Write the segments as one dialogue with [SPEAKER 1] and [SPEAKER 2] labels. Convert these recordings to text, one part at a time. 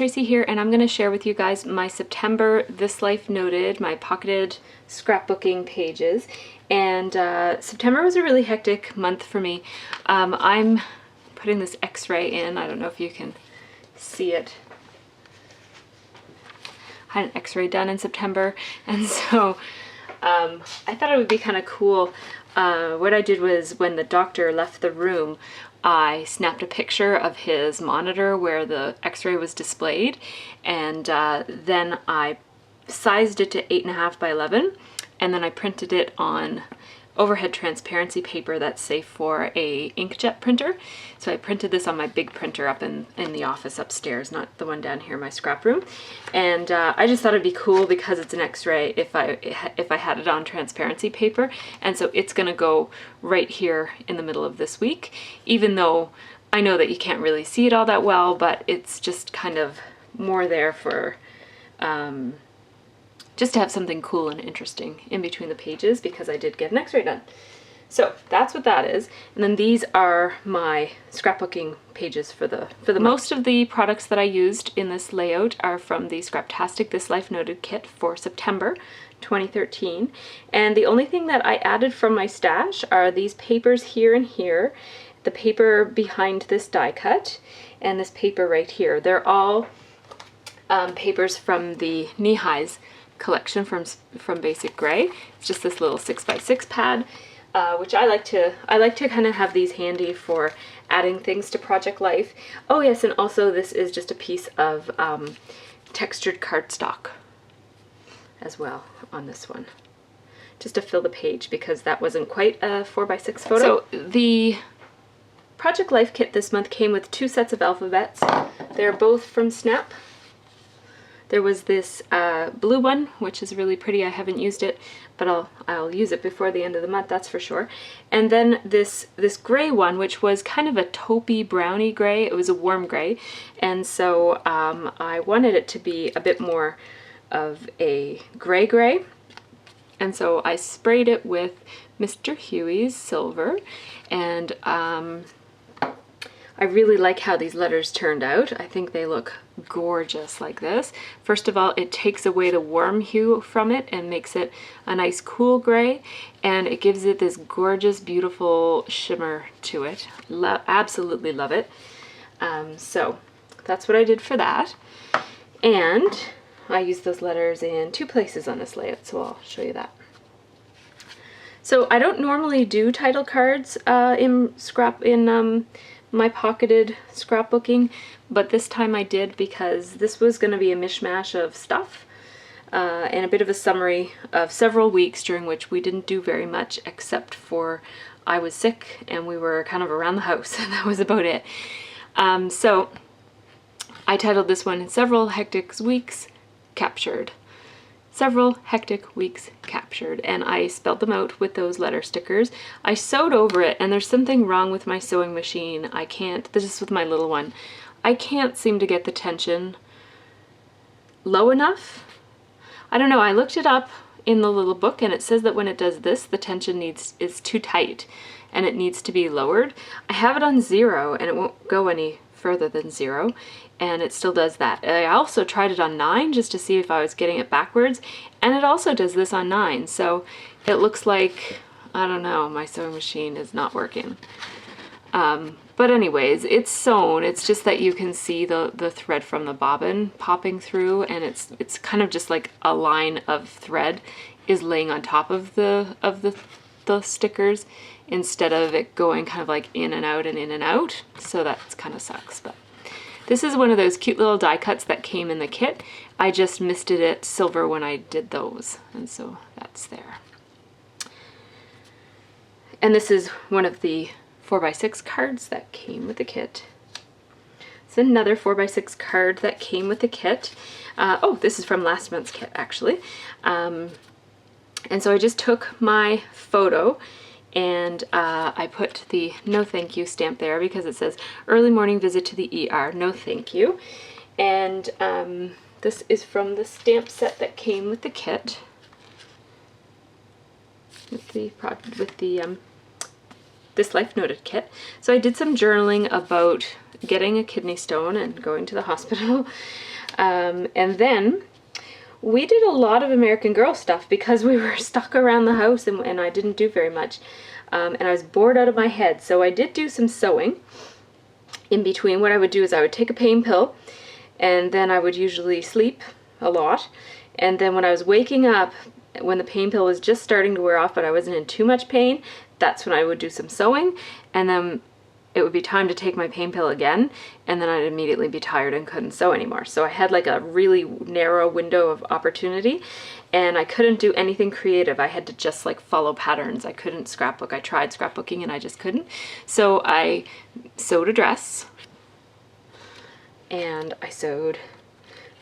[SPEAKER 1] Tracy here, and I'm going to share with you guys my September This Life Noted, my pocketed scrapbooking pages. And September was a really hectic month for me. I'm putting this x-ray in. I don't know if you can see it. I had an x-ray done in September, and so I thought it would be kind of cool. What I did was, when the doctor left the room, I snapped a picture of his monitor where the x-ray was displayed, and then I sized it to 8.5 by 11, and then I printed it on overhead transparency paper that's safe for a inkjet printer. So I printed this on my big printer up in the office upstairs, not the one down here in my scrap room. And I just thought it'd be cool because it's an x-ray if I had it on transparency paper. And so it's gonna go right here in the middle of this week, even though I know that you can't really see it all that well, but it's just kind of more there for just to have something cool and interesting in between the pages, because I did get an x-ray done. So that's what that is. And then these are my scrapbooking pages for the most of the products that I used in this layout are from the Scraptastic This Life Noted kit for September 2013. And the only thing that I added from my stash are these papers here and here, the paper behind this die cut, and this paper right here. They're all papers from the knee-highs collection from Basic Gray. It's just this little 6x6 pad, which I like to kind of have these handy for adding things to project life. Oh yes, and also this is just a piece of textured cardstock as well on this one, just to fill the page because that wasn't quite a 4x6 photo. So the Project Life kit this month came with 2 sets of alphabets. They're both from Snap. There was this blue one, which is really pretty. I haven't used it, but I'll use it before the end of the month, that's for sure. And then this gray one, which was kind of a taupey browny gray. It was a warm gray, and so I wanted it to be a bit more of a gray, and so I sprayed it with Mr. Huey's silver, and I really like how these letters turned out. I think they look gorgeous like this. First of all, it takes away the warm hue from it and makes it a nice cool gray, and it gives it this gorgeous, beautiful shimmer to it. Absolutely love it. So that's what I did for that. And I used those letters in 2 places on this layout, so I'll show you that. So I don't normally do title cards in my pocketed scrapbooking, but this time I did because this was going to be a mishmash of stuff and a bit of a summary of several weeks during which we didn't do very much, except for I was sick and we were kind of around the house, and that was about it. So I titled this one Several Hectic Weeks Captured. Several hectic weeks captured, and I spelled them out with those letter stickers. I sewed over it, and there's something wrong with my sewing machine. I can't, this is with my little one, I can't seem to get the tension low enough. I don't know, I looked it up in the little book, and it says that when it does this, the tension is too tight and it needs to be lowered. I have it on 0 and it won't go any further than 0, and it still does that. I also tried it on 9 just to see if I was getting it backwards, and it also does this on 9, so it looks like, I don't know, my sewing machine is not working. But anyways, it's sewn. It's just that you can see the thread from the bobbin popping through, and it's kind of just like a line of thread is laying on top of the stickers, instead of it going kind of like in and out and in and out. So that kind of sucks. But this is one of those cute little die cuts that came in the kit. I just misted it silver when I did those, and so that's there. And this is one of the 4x6 cards that came with the kit. It's another 4x6 card that came with the kit. Oh, this is from last month's kit, actually. And so I just took my photo and I put the no thank you stamp there because it says early morning visit to the ER, no thank you. And this is from the stamp set that came with the kit, with the This Life Noted kit. So I did some journaling about getting a kidney stone and going to the hospital. And then we did a lot of American Girl stuff because we were stuck around the house and I didn't do very much. And I was bored out of my head. So I did do some sewing in between. What I would do is I would take a pain pill, and then I would usually sleep a lot. And then when I was waking up, when the pain pill was just starting to wear off, but I wasn't in too much pain, that's when I would do some sewing. And then it would be time to take my pain pill again, and then I'd immediately be tired and couldn't sew anymore. So I had like a really narrow window of opportunity, and I couldn't do anything creative. I had to just like follow patterns. I couldn't scrapbook. I tried scrapbooking and I just couldn't. So I sewed a dress, and I sewed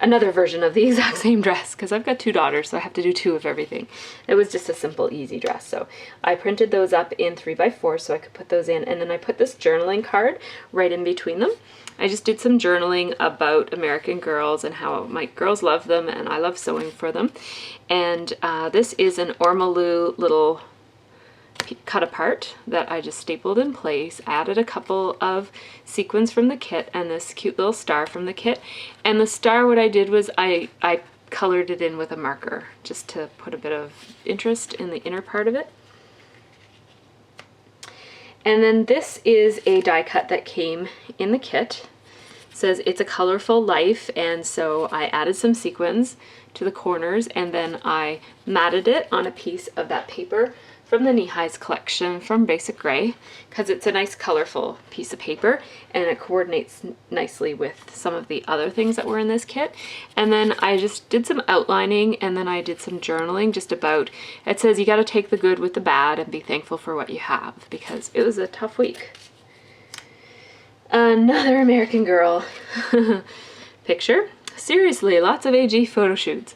[SPEAKER 1] another version of the exact same dress because I've got 2 daughters, so I have to do 2 of everything. It was just a simple, easy dress. So I printed those up in 3x4 so I could put those in, and then I put this journaling card right in between them. I just did some journaling about American Girls and how my girls love them and I love sewing for them. And this is an Ormolu little cut apart that I just stapled in place, added a couple of sequins from the kit and this cute little star from the kit. And the star, what I did was I colored it in with a marker just to put a bit of interest in the inner part of it. And then this is a die cut that came in the kit. It says It's a Colorful Life, and so I added some sequins to the corners, and then I matted it on a piece of that paper from the Knee Highs collection from Basic Gray, because it's a nice colorful piece of paper and it coordinates nicely with some of the other things that were in this kit. And then I just did some outlining, and then I did some journaling just about, it says you got to take the good with the bad and be thankful for what you have, because it was a tough week. Another American Girl picture. Seriously, lots of AG photo shoots.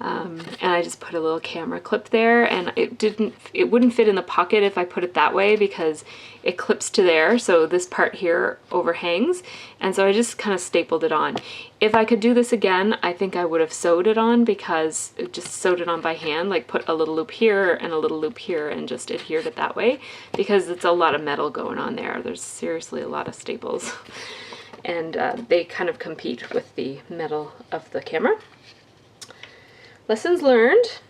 [SPEAKER 1] And I just put a little camera clip there, and it wouldn't fit in the pocket if I put it that way because it clips to there, so this part here overhangs, and so I just kind of stapled it on. If I could do this again, I think I would have sewed it on, because it just sewed it on by hand, like put a little loop here and a little loop here and just adhered it that way, because it's a lot of metal going on there. There's seriously a lot of staples, and they kind of compete with the metal of the camera. Lessons learned.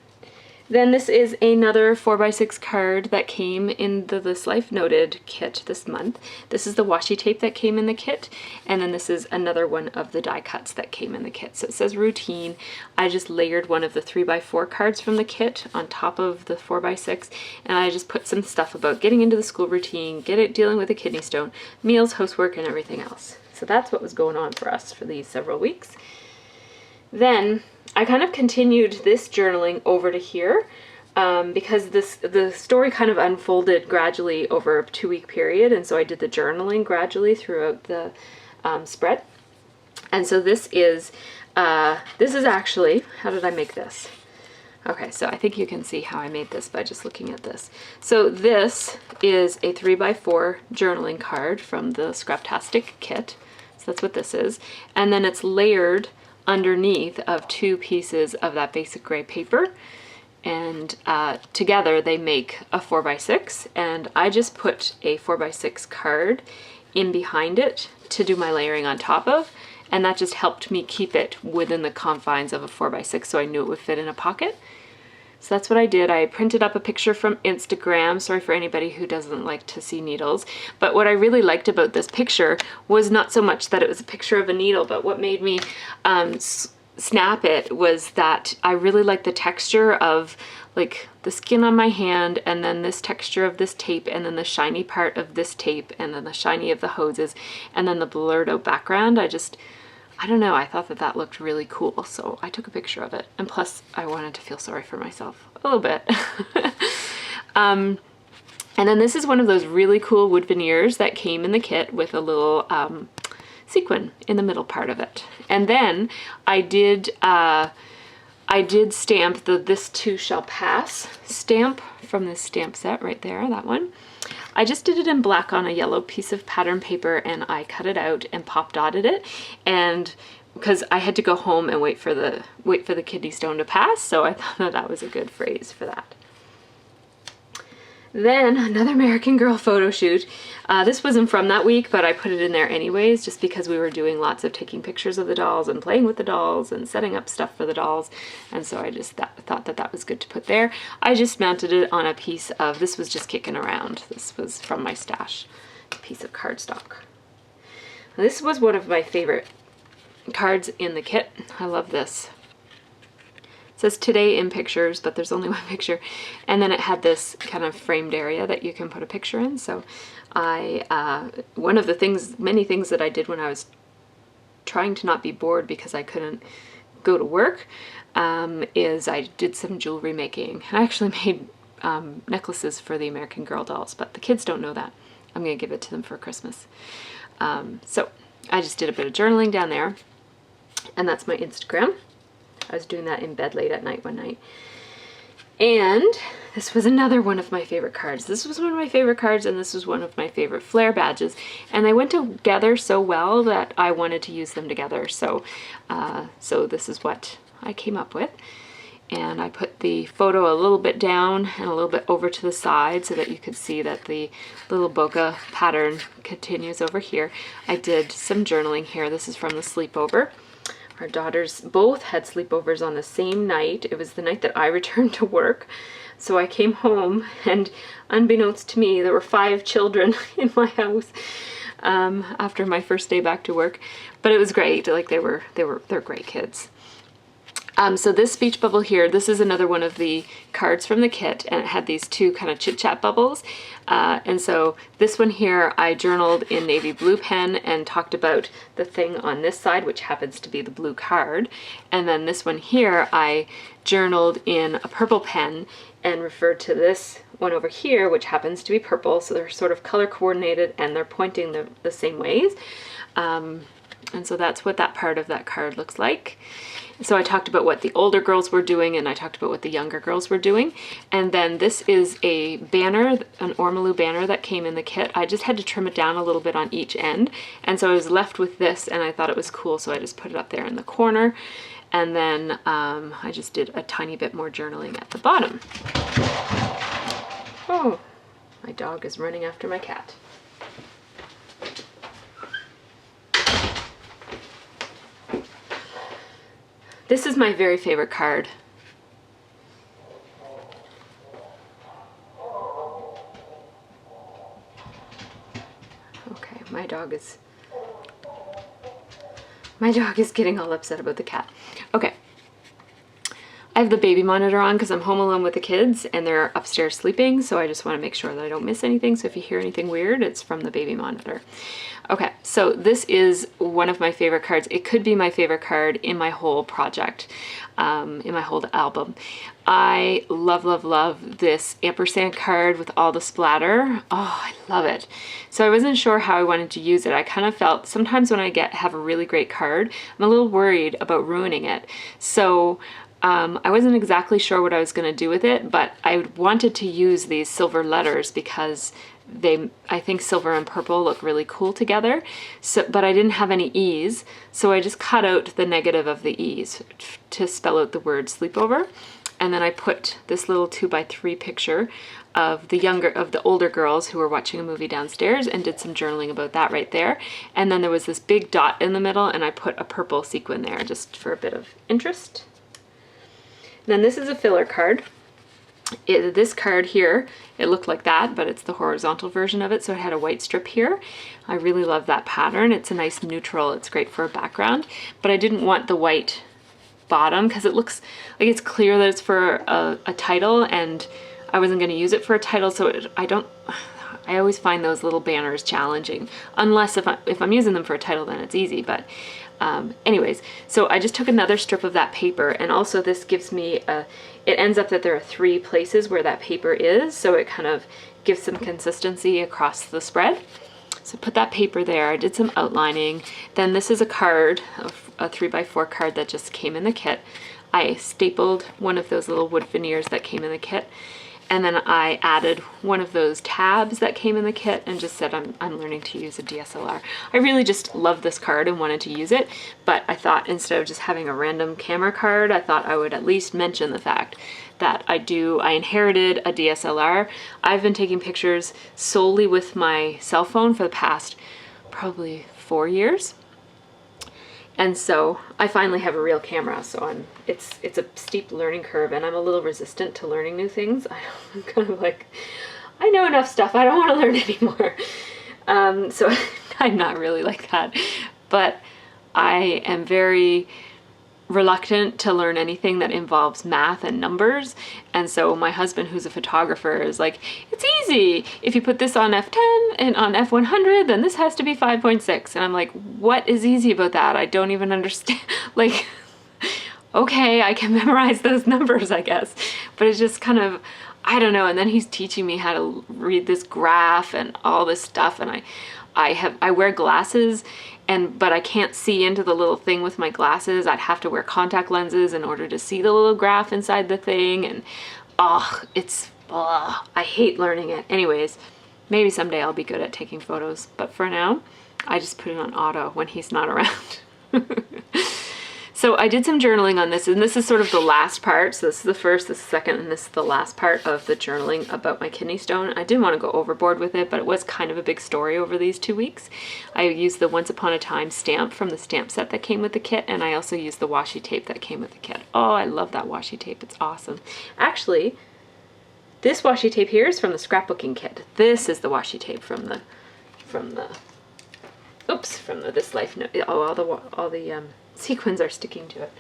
[SPEAKER 1] Then this is another 4x6 card that came in the This Life Noted kit this month. This is the washi tape that came in the kit, and then this is another one of the die cuts that came in the kit. So it says routine. I just layered one of the 3x4 cards from the kit on top of the 4x6, and I just put some stuff about getting into the school routine, dealing with a kidney stone, meals, housework, and everything else. So that's what was going on for us for these several weeks. Then I kind of continued this journaling over to here because the story kind of unfolded gradually over a 2-week period, and so I did the journaling gradually throughout the spread. And so this is actually, how did I make this? Okay, so I think you can see how I made this by just looking at this. So this is a 3x4 journaling card from the Scraptastic kit. So that's what this is. And then it's layered underneath of 2 pieces of that Basic Gray paper, and together they make a 4x6, and I just put a 4x6 card in behind it to do my layering on top of, and that just helped me keep it within the confines of a 4x6 so I knew it would fit in a pocket. So that's what I did. I printed up a picture from Instagram. Sorry for anybody who doesn't like to see needles. But what I really liked about this picture was not so much that it was a picture of a needle, but what made me snap it was that I really liked the texture of like the skin on my hand, and then this texture of this tape, and then the shiny part of this tape, and then the shiny of the hoses, and then the blurred out background. I don't know, I thought that looked really cool, so I took a picture of it. And plus, I wanted to feel sorry for myself a little bit. And then this is one of those really cool wood veneers that came in the kit with a little sequin in the middle part of it. And then I did stamp the This Too Shall Pass stamp from this stamp set right there, that one. I just did it in black on a yellow piece of pattern paper, and I cut it out and pop dotted it, and because I had to go home and wait for the kidney stone to pass, so I thought that was a good phrase for that. Then another American Girl photo shoot. This wasn't from that week, but I put it in there anyways, just because we were doing lots of taking pictures of the dolls and playing with the dolls and setting up stuff for the dolls. And so I just thought that that was good to put there. I just mounted it on a piece of, this was just kicking around. This was from my stash, a piece of cardstock. This was one of my favorite cards in the kit. I love this. It says today in pictures, but there's only one picture. And then it had this kind of framed area that you can put a picture in. So one of the things, many things that I did when I was trying to not be bored because I couldn't go to work, is I did some jewelry making. I actually made necklaces for the American Girl dolls, but the kids don't know that. I'm gonna give it to them for Christmas. So I just did a bit of journaling down there, and that's my Instagram. I was doing that in bed late at night one night. And this was another one of my favorite cards. This was one of my favorite cards, and this was one of my favorite flare badges. And they went together so well that I wanted to use them together. So, so this is what I came up with. And I put the photo a little bit down and a little bit over to the side so that you could see that the little bokeh pattern continues over here. I did some journaling here. This is from the sleepover. Our daughters both had sleepovers on the same night. It was the night that I returned to work. So I came home, and unbeknownst to me, there were 5 children in my house after my first day back to work. But it was great. Like they're great kids. So this speech bubble here, this is another one of the cards from the kit, and it had these 2 kind of chit-chat bubbles. And so this one here, I journaled in navy blue pen and talked about the thing on this side, which happens to be the blue card. And then this one here, I journaled in a purple pen and referred to this one over here, which happens to be purple. So they're sort of color coordinated and they're pointing the same ways. And so that's what that part of that card looks like. So I talked about what the older girls were doing, and I talked about what the younger girls were doing. And then this is a banner, an Ormolu banner that came in the kit. I just had to trim it down a little bit on each end. And so I was left with this, and I thought it was cool, so I just put it up there in the corner. And then I just did a tiny bit more journaling at the bottom. Oh, my dog is running after my cat. This is my very favorite card. Okay, my dog is getting all upset about the cat. Okay. I have the baby monitor on because I'm home alone with the kids and they're upstairs sleeping, so I just want to make sure that I don't miss anything. So if you hear anything weird, it's from the baby monitor. Okay, so this is one of my favorite cards. It could be my favorite card in my whole project, in my whole album. I love, love, love this ampersand card with all the splatter. Oh, I love it. So I wasn't sure how I wanted to use it. I kind of felt sometimes when I have a really great card, I'm a little worried about ruining it. So I wasn't exactly sure what I was going to do with it, but I wanted to use these silver letters because I think silver and purple look really cool together. So, but I didn't have any E's, so I just cut out the negative of the E's to spell out the word sleepover. And then I put this little 2x3 picture of the older girls who were watching a movie downstairs and did some journaling about that right there. And then there was this big dot in the middle, and I put a purple sequin there just for a bit of interest. And then this is a filler card. This card here, it looked like that, but it's the horizontal version of it, so it had a white strip here. I really love that pattern. It's a nice neutral. It's great for a background, but I didn't want the white bottom because it looks like it's clear that it's for a title, and I wasn't going to use it for a title, so I always find those little banners challenging, unless if I'm using them for a title, then it's easy. But anyways, so I just took another strip of that paper, and also this gives me it ends up that there are 3 places where that paper is, so it kind of gives some consistency across the spread. So put that paper there. I did some outlining. Then this is a card, a 3x4 card that just came in the kit. I stapled one of those little wood veneers that came in the kit. And then I added one of those tabs that came in the kit and just said I'm learning to use a DSLR. I really just love this card and wanted to use it, but I thought instead of just having a random camera card, I thought I would at least mention the fact that I inherited a DSLR. I've been taking pictures solely with my cell phone for the past probably 4 years. And so I finally have a real camera, so it's a steep learning curve, and I'm a little resistant to learning new things. I'm kind of like, I know enough stuff, I don't want to learn anymore. So I'm not really like that, but I am very reluctant to learn anything that involves math and numbers. And so my husband, who's a photographer, is like, it's easy. If you put this on F10 and on F100, then this has to be 5.6. And I'm like, what is easy about that? I don't even understand. Like, okay, I can memorize those numbers, I guess. But it's just kind of, I don't know. And then he's teaching me how to read this graph and all this stuff. And I wear glasses, but I can't see into the little thing with my glasses. I'd have to wear contact lenses in order to see the little graph inside the thing. And I hate learning it. Anyways, maybe someday I'll be good at taking photos, but for now, I just put it on auto when he's not around. So I did some journaling on this, and this is sort of the last part. So this is the first, this is the second, and this is the last part of the journaling about my kidney stone. I didn't want to go overboard with it, but it was kind of a big story over these 2 weeks. I used the Once Upon a Time stamp from the stamp set that came with the kit, and I also used the washi tape that came with the kit. Oh, I love that washi tape. It's awesome. Actually, this washi tape here is from the scrapbooking kit. This is the washi tape from the This Life Note. All the sequins are sticking to it.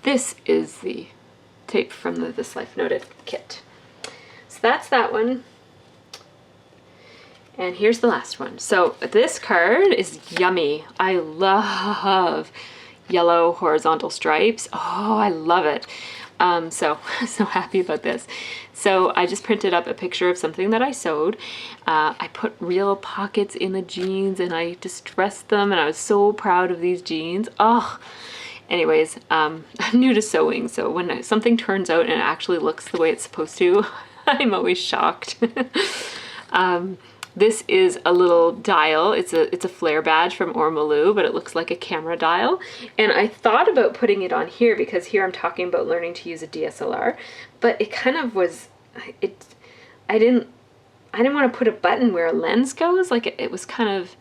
[SPEAKER 1] This is the tape from the This Life Noted kit. So that's that one. And here's the last one. So this card is yummy. I love yellow horizontal stripes. Oh, I love it. So happy about this. So I just printed up a picture of something that I sewed. I put real pockets in the jeans and I distressed them, and I was so proud of these jeans. Oh, anyways, I'm new to sewing, so when something turns out and it actually looks the way it's supposed to, I'm always shocked. This is a little dial. It's a flare badge from Ormolu, but it looks like a camera dial. And I thought about putting it on here because here I'm talking about learning to use a DSLR, but it kind of was, I didn't want to put a button where a lens goes. Like it was kind of,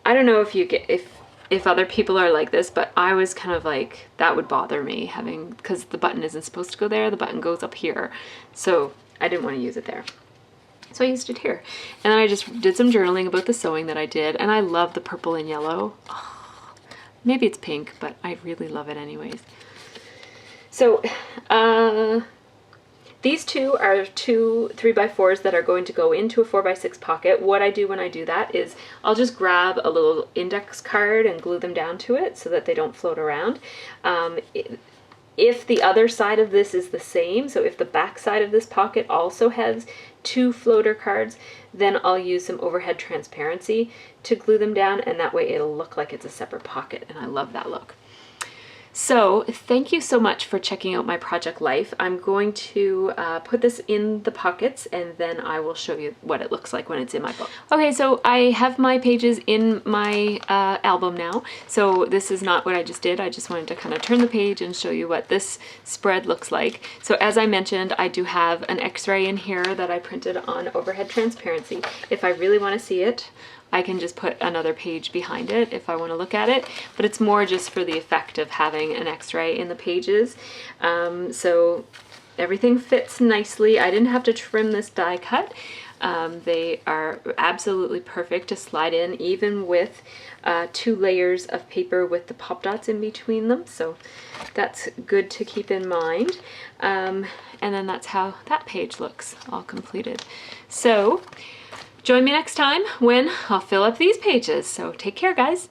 [SPEAKER 1] I don't know if other people are like this, but I was kind of like, that would bother me because the button isn't supposed to go there. The button goes up here. So I didn't want to use it there. So I used it here. And then I just did some journaling about the sewing that I did, and I love the purple and yellow. Oh, maybe it's pink, but I really love it anyways. So these two are two 3x4s that are going to go into a 4x6 pocket. What I do when I do that is I'll just grab a little index card and glue them down to it so that they don't float around. If the other side of this is the same, so if the back side of this pocket also has 2 floater cards, then I'll use some overhead transparency to glue them down, and that way it'll look like it's a separate pocket, and I love that look. So thank you so much for checking out my project life. I'm going to put this in the pockets, and then I will show you what it looks like when it's in my book. Okay, so I have my pages in my album now. So this is not what I just did. I just wanted to kind of turn the page and show you what this spread looks like. So as I mentioned, I do have an x-ray in here that I printed on overhead transparency. If I really want to see it, I can just put another page behind it if I want to look at it, but it's more just for the effect of having an x-ray in the pages. So everything fits nicely. I didn't have to trim this die cut. They are absolutely perfect to slide in, even with 2 layers of paper with the pop dots in between them. So that's good to keep in mind. And then that's how that page looks all completed. So join me next time when I'll fill up these pages. So take care, guys.